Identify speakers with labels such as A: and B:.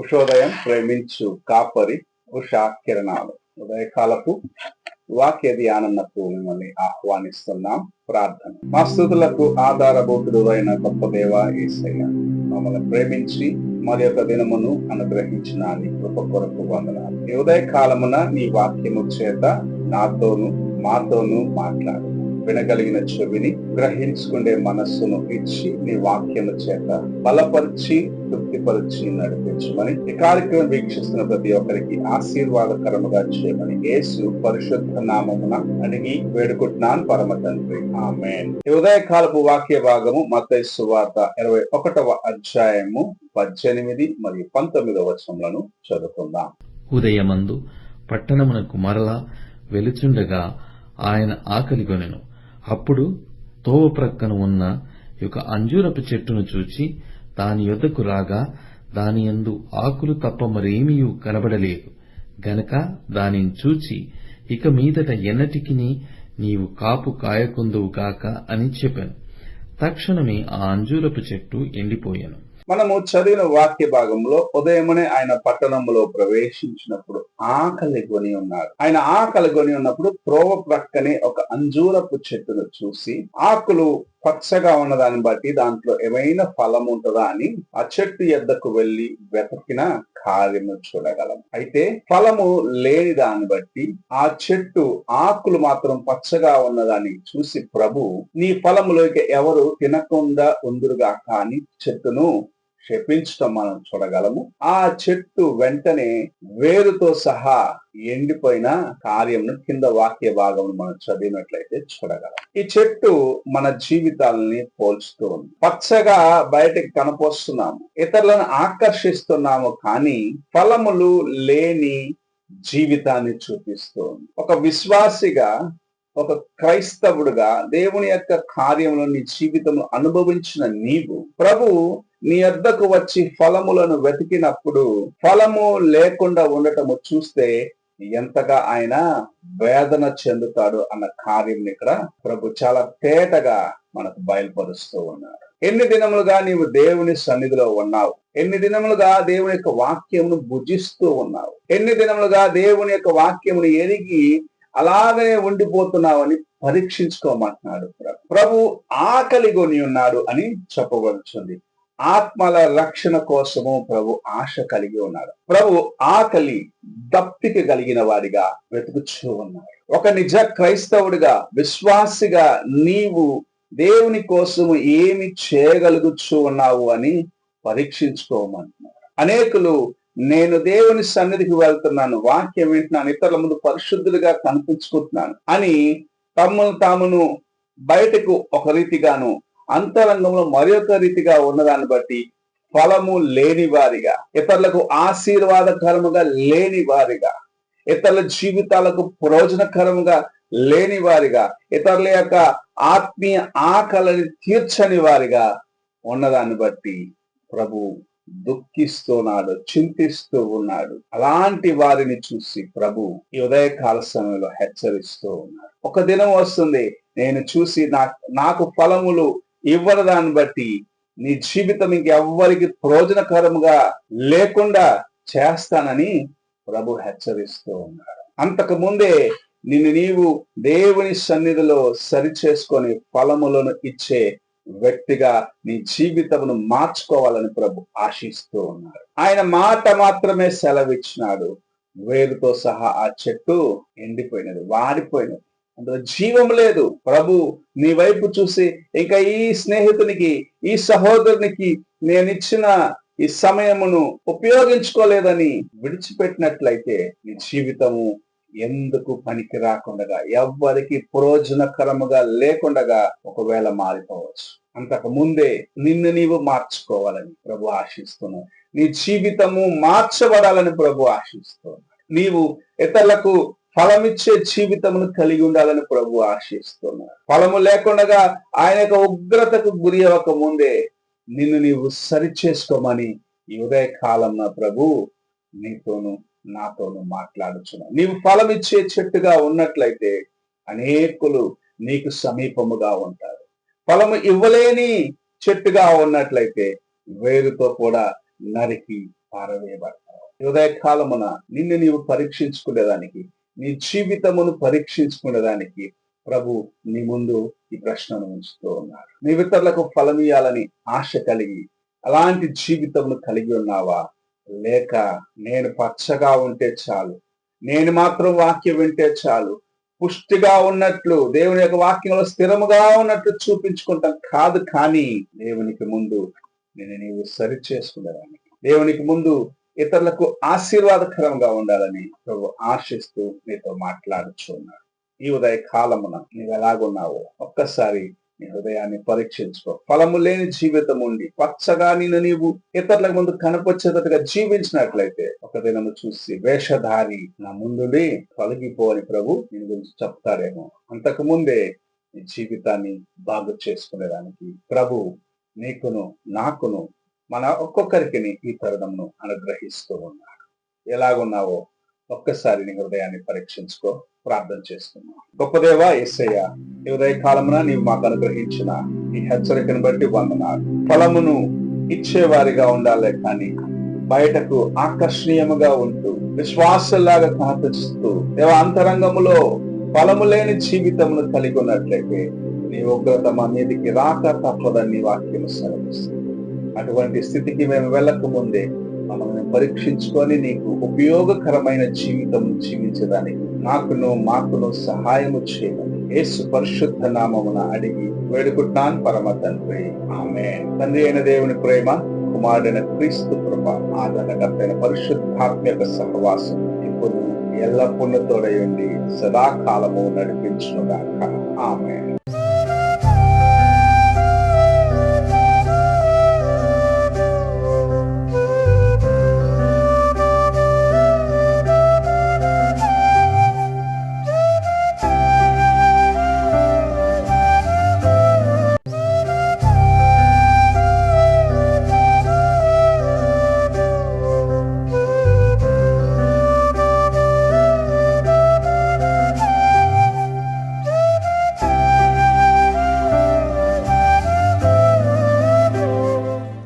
A: ఉషోదయం ప్రేమించు కాపరి ఉషా కిరణాలు. ఉదయకాలపు వాక్య ధ్యానమునకు మిమ్మల్ని ఆహ్వానిస్తున్నాం. ప్రార్థన. మా స్తుతులకు ఆధారభూతుడు అయిన గొప్ప దేవ యేసయ్య, మమ్మల్ని ప్రేమించి మరి యొక్క దినమును అనుగ్రహించిన నీ కృప కొరకు వందనాలు. ఈ ఉదయకాలమున నీ వాక్యము చేత నాతోను మాతోను మాట్లాడు. వినగలిగిన చెవిని, గ్రహించుకునే మనస్సును ఇచ్చి నీ వాక్యము చేత బలపరిచి తృప్తిపరిచి నడిపించమని, ఈ కార్యక్రమం వీక్షిస్తున్న ప్రతి ఒక్కరికి ఆశీర్వాదకరముగా చేయమని యేసు పరిశుద్ధ నామమున అడిగి వేడుకుంటున్నాను పరమ తండ్రి, ఆమేన్. ఈ ఉదయకాలపు వాక్య భాగము మత్తయి సువార్త 21వ అధ్యాయము 18 మరియు 19 వచనములను చదువుకుందాం.
B: ఉదయమందు పట్టణమునకు మరలా వెలుచుండగా ఆయన ఆకలిగొనెను. అప్పుడు తోవ ప్రక్కన ఉన్న ఒక అంజూరపు చెట్టును చూచి దాని యొద్దకు రాగా దాని యందు ఆకులు తప్ప మరేమీయూ కనబడలేదు గనక దానిని చూచి, ఇక మీదట ఎన్నటికిని నీవు కాపు కాయకుందువు గాక అని చెప్పాను. తక్షణమే ఆ అంజూరపు చెట్టు ఎండిపోయాను.
A: మనము చదివిన వాక్య భాగంలో ఉదయమునే ఆయన పట్టణంలో ప్రవేశించినప్పుడు ఆకలి కొని ఉన్నాడు. ఆయన ఆకలి కొని ఉన్నప్పుడు త్రోవ ప్రక్కనే ఒక అంజూరపు చెట్టును చూసి, ఆకులు పచ్చగా ఉన్నదాన్ని బట్టి దాంట్లో ఏమైనా ఫలం ఉంటుందా అని ఆ చెట్టు ఎద్దకు వెళ్లి వెతికిన కార్యము చూడగలం. అయితే ఫలము లేని దాన్ని బట్టి ఆ చెట్టు ఆకులు మాత్రం పచ్చగా ఉన్నదాన్ని చూసి, ప్రభు నీ ఫలములోకి ఎవరు తినకుండా ఉందురుగాక అని చెట్టును శపించటం మనం చూడగలము. ఆ చెట్టు వెంటనే వేరుతో సహా ఎండిపోయిన కార్యమును కింద వాక్య భాగం మనం చదివినట్లయితే చూడగలం. ఈ చెట్టు మన జీవితాలని పోల్చుతూ ఉంది. పచ్చగా బయటకు కనపరుస్తున్నాము, ఇతరులను ఆకర్షిస్తున్నాము, కానీ ఫలములు లేని జీవితాన్ని చూపిస్తూ ఉంది. ఒక విశ్వాసిగా, ఒక క్రైస్తవుడుగా దేవుని యొక్క కార్యములను నీ జీవితంలో అనుభవించిన నీవు, ప్రభు నీ వద్దకు వచ్చి ఫలములను వెతికినప్పుడు ఫలము లేకుండా ఉండటము చూస్తే ఎంతగా ఆయన వేదన చెందుతాడు అన్న కార్యం ఇక్కడ ప్రభు చాలా తేటగా మనకు బయలుపరుస్తూ ఉన్నాడు. ఎన్ని దినములుగా నీవు దేవుని సన్నిధిలో ఉన్నావు? ఎన్ని దినములుగా దేవుని యొక్క వాక్యమును భుజిస్తూ ఉన్నావు? ఎన్ని దినములుగా దేవుని యొక్క వాక్యమును ఎరిగి అలాగే ఉండిపోతున్నావని పరీక్షించుకోమంటున్నాడు. ప్రభు ఆకలి కొని ఉన్నాడు అని చెప్పవలసింది. ఆత్మల రక్షణ కోసము ప్రభు ఆశ కలిగి ఉన్నాడు. ప్రభు ఆకలి దప్పిక కలిగిన వాడిగా వెతుకుచూ ఉన్నాడు. ఒక నిజ క్రైస్తవుడిగా, విశ్వాసిగా నీవు దేవుని కోసము ఏమి చేయగలుగుచూ ఉన్నావు అని పరీక్షించుకోమంటున్నాడు. అనేకులు నేను దేవుని సన్నిధికి వెళ్తున్నాను, వాక్యం వింటున్నాను, ఇతరుల ముందు పరిశుద్ధులుగా కనిపించుకుంటున్నాను అని తామును బయటకు ఒక రీతిగాను అంతరంగంలో మరొక రీతిగా ఉన్నదాన్ని బట్టి ఫలము లేని వారిగా, ఇతరులకు ఆశీర్వాదకరముగా లేని వారిగా, ఇతరుల జీవితాలకు ప్రయోజనకరముగా లేని వారిగా, ఇతరుల యొక్క ఆత్మీయ ఆకలిని తీర్చని వారిగా ఉన్నదాన్ని బట్టి ప్రభు దుఃఖిస్తున్నాడు, చింతిస్తూ ఉన్నాడు. అలాంటి వారిని చూసి ప్రభు ఈ ఉదయకాల సమయంలో హెచ్చరిస్తూ ఉన్నాడు. ఒక దినం వస్తుంది, నేను చూసి నాకు ఫలములు ఇవ్వని దాన్ని బట్టి నీ జీవితం ఇంకెవ్వరికి ప్రయోజనకరముగా లేకుండా చేస్తానని ప్రభు హెచ్చరిస్తూ ఉన్నాడు. అంతకు ముందే నీవు దేవుని సన్నిధిలో సరి చేసుకొని ఫలములను ఇచ్చే వ్యక్తిగా నీ జీవితమును మార్చుకోవాలని ప్రభు ఆశిస్తూ ఉన్నాడు. ఆయన మాట మాత్రమే సెలవిచ్చినాడు. వేరుతో సహా ఆ చెట్టు ఎండిపోయినది, వాడిపోయినది, అందులో జీవం లేదు. ప్రభు నీ వైపు చూసి, ఇంకా ఈ స్నేహితునికి, ఈ సహోదరునికి నేను ఇచ్చిన ఈ సమయమును ఉపయోగించుకోలేదని విడిచిపెట్టినట్లయితే నీ జీవితము ఎందుకు పనికి రాకుండా, ఎవ్వరికి ప్రయోజనకరముగా లేకుండా ఒకవేళ మారిపోవచ్చు. అంతకు ముందే నిన్ను నీవు మార్చుకోవాలని ప్రభు ఆశిస్తున్నాడు. నీ జీవితము మార్చబడాలని ప్రభు ఆశిస్తున్నాడు. నీవు ఇతరులకు ఫలమిచ్చే జీవితమును కలిగి ఉండాలని ప్రభు ఆశిస్తున్నాడు. ఫలము లేకుండా ఆయన యొక్క ఉగ్రతకు గురి అవ్వక ముందే నిన్ను నీవు సరి చేసుకోమని ఈ ఉదయ కాలంలో ప్రభు నీతోను నాతోను మాట్లాడుచున్నాడు. నీవు ఫలమిచ్చే చెట్టుగా ఉన్నట్లయితే అనేకులు నీకు సమీపముగా ఉంటారు. ఫలము ఇవ్వలేని చెట్టుగా ఉన్నట్లయితే వేరుతో కూడా నరికి పారవేయబడతావు. ఉదయ కాలమున నిన్ను నీవు పరీక్షించుకునేదానికి, నీ జీవితమును పరీక్షించుకునేదానికి ప్రభు నీ ముందు ఈ ప్రశ్నను ఉంచుతూ ఉన్నారు. నీ ఇతరులకు ఫలమియాలని ఆశ కలిగి అలాంటి జీవితమును కలిగి ఉన్నావా? లేక నేను పచ్చగా ఉంటే చాలు, నేను మాత్రం వాక్యం వింటే చాలు, పుష్టిగా ఉన్నట్లు దేవుని యొక్క వాక్యంలో స్థిరముగా ఉన్నట్లు చూపించుకుంటాం కాదు, కానీ దేవునికి ముందు నేను నీవు సరి చేసుకునేదాన్ని, దేవునికి ముందు ఇతరులకు ఆశీర్వాదకరంగా ఉండాలని ప్రభు ఆశిస్తూ నీతో మాట్లాడుచున్నాడు. ఈ ఉదయ కాలమున నీవు ఎలాగున్నావో ఒక్కసారి నీ హృదయాన్ని పరీక్షించుకో. ఫలము లేని జీవితం ఉండి పచ్చగా నిన్ను నీవు ఇతరులకు ముందు కనపొచ్చేటట్టుగా జీవించినట్లయితే ఒక దినము చూసి వేషధారి నా ముందుండి తొలగిపోని ప్రభు నీ గురించి చెప్తాడేమో. అంతకు ముందే నీ జీవితాన్ని బాగు చేసుకునేదానికి ప్రభు నీకును నాకును మన ఒక్కొక్కరికి ఈ తరుణంను అనుగ్రహిస్తూ ఉన్నాడు. ఎలాగున్నావో ఒక్కసారి నీ హృదయాన్ని పరీక్షించుకో. ప్రార్థన చేస్తున్నాం. గొప్ప దేవా యేసయ్య, ఈ ఉదయ కాలమున నీవు మాకు అనుగ్రహించిన ఈ హెచ్చరికను బట్టి వందనాలు. ఫలమును ఇచ్చేవారిగా ఉండాలి, కానీ బయటకు ఆకర్షణీయముగా ఉంటూ విశ్వాసంలాగా కనపరుస్తూ దేవ అంతరంగములో ఫలము లేని జీవితమును కలిగి ఉన్నట్లయితే నీ ఉగ్రత మా మీదికి రాక తప్పదని వాక్యము సెలవిస్తుంది. అటువంటి స్థితికి మేము వెళ్ళక ముందే మనల్ని పరీక్షించుకొని నీకు ఉపయోగకరమైన జీవితం జీవించడానికి మాకును సహాయము చేయమని యేసు పరిశుద్ధ నామమున అడిగి వేడుకుంటున్నాను పరమ తండ్రి, ఆమేన్. తండ్రి అయిన దేవుని ప్రేమ, కుమారుడైన క్రీస్తు కృప, ఆదరణకర్తైన పరిశుద్ధాత్మ యొక్క సహవాసం ఇప్పుడు ఎల్లప్పుడూ తోడై ఉండి సదాకాలము నడిపించునుగాక. ఆమేన్.